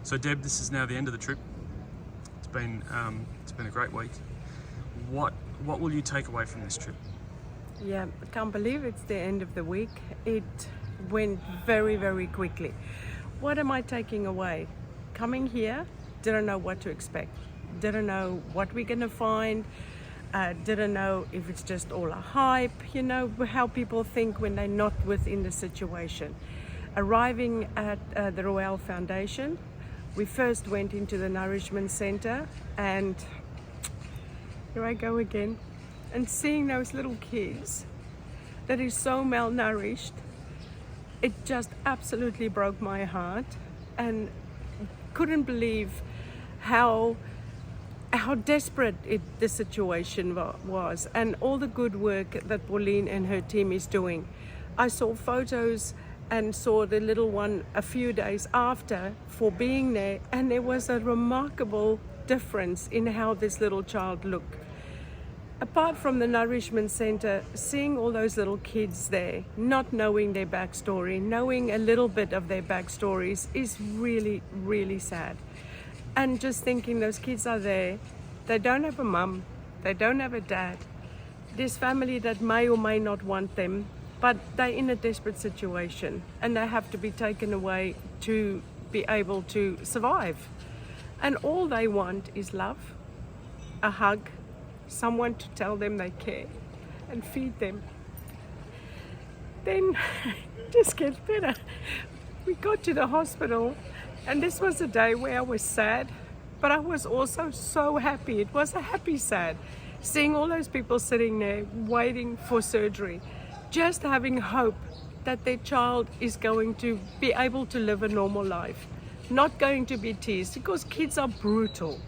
So Deb, this is now the end of the trip. It's been a great week. What will you take away from this trip? Yeah, I can't believe it's the end of the week. It went very, very quickly. What am I taking away? Coming here, didn't know what to expect. Didn't know what we're gonna find. Didn't know if it's just all a hype, you know, how people think when they're not within the situation. Arriving at the RUEL Foundation, we first went into the Nourishment Center, and here I go again, and seeing those little kids that is so malnourished, it just absolutely broke my heart, and couldn't believe how desperate the situation was, and all the good work that Pauline and her team is doing. I saw photos and saw the little one a few days after for being there, and there was a remarkable difference in how this little child looked. Apart from the Nourishment Center, seeing all those little kids there, not knowing their backstory, knowing a little bit of their backstories is really, really sad. And just thinking those kids are there, they don't have a mum, they don't have a dad. There's family that may or may not want them, but they're in a desperate situation and they have to be taken away to be able to survive. And all they want is love, a hug, someone to tell them they care and feed them. Then it just gets better. We got to the hospital, and this was a day where I was sad, but I was also so happy. It was a happy sad, seeing all those people sitting there waiting for surgery, just having hope that their child is going to be able to live a normal life, not going to be teased, because kids are brutal.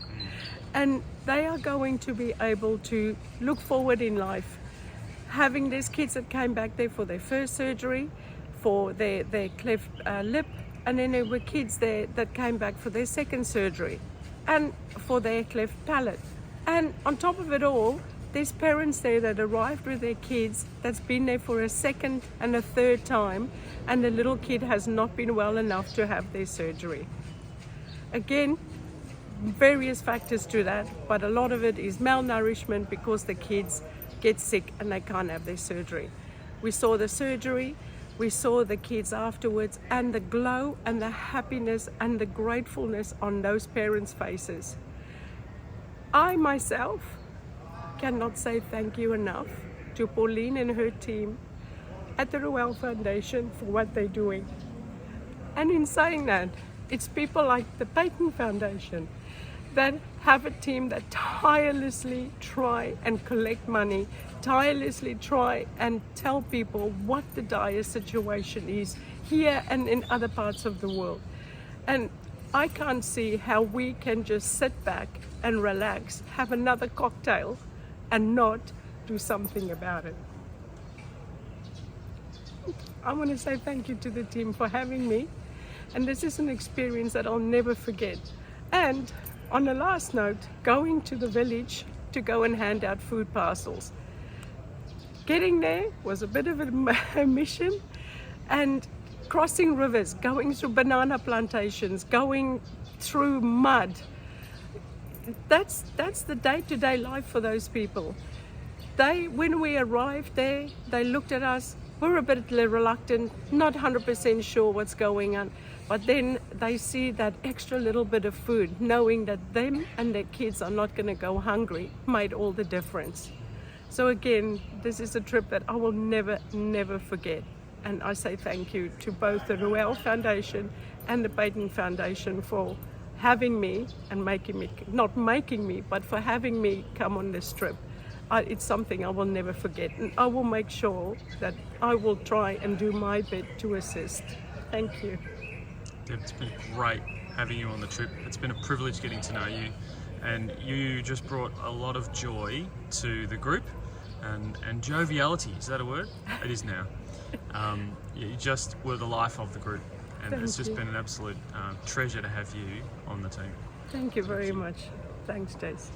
And they are going to be able to look forward in life. Having these kids that came back there for their first surgery, for their cleft lip, and then there were kids there that came back for their second surgery and for their cleft palate. And on top of it all, there's parents there that arrived with their kids that's been there for a second and a third time, and the little kid has not been well enough to have their surgery. Again, various factors to that, but a lot of it is malnourishment because the kids get sick and they can't have their surgery. We saw the surgery, we saw the kids afterwards, and the glow and the happiness and the gratefulness on those parents' faces. I myself cannot say thank you enough to Pauline and her team at the RUEL Foundation for what they're doing. And in saying that, it's people like the Payton Foundation that have a team that tirelessly try and collect money, tirelessly try and tell people what the dire situation is here and in other parts of the world. And I can't see how we can just sit back and relax, have another cocktail, and not do something about it. I want to say thank you to the team for having me, and this is an experience that I'll never forget. And on the last note, going to the village to go and hand out food parcels. Getting there was a bit of a mission, and crossing rivers, going through banana plantations, going through mud. That's the day-to-day life for those people. When we arrived there, they looked at us, we were a bit reluctant, not 100% sure what's going on. But then they see that extra little bit of food, knowing that them and their kids are not going to go hungry, made all the difference. So again, this is a trip that I will never, never forget. And I say thank you to both the RUEL Foundation and the Payton Foundation for having me and not making me, but for having me come on this trip. It's something I will never forget. And I will make sure that I will try and do my bit to assist. Thank you. Deb, it's been great having you on the trip. It's been a privilege getting to know you, and you just brought a lot of joy to the group and joviality. Is that a word? It is now. You just were the life of the group, and it's just been an absolute treasure to have you on the team. Thank you very much. Thanks, Jason.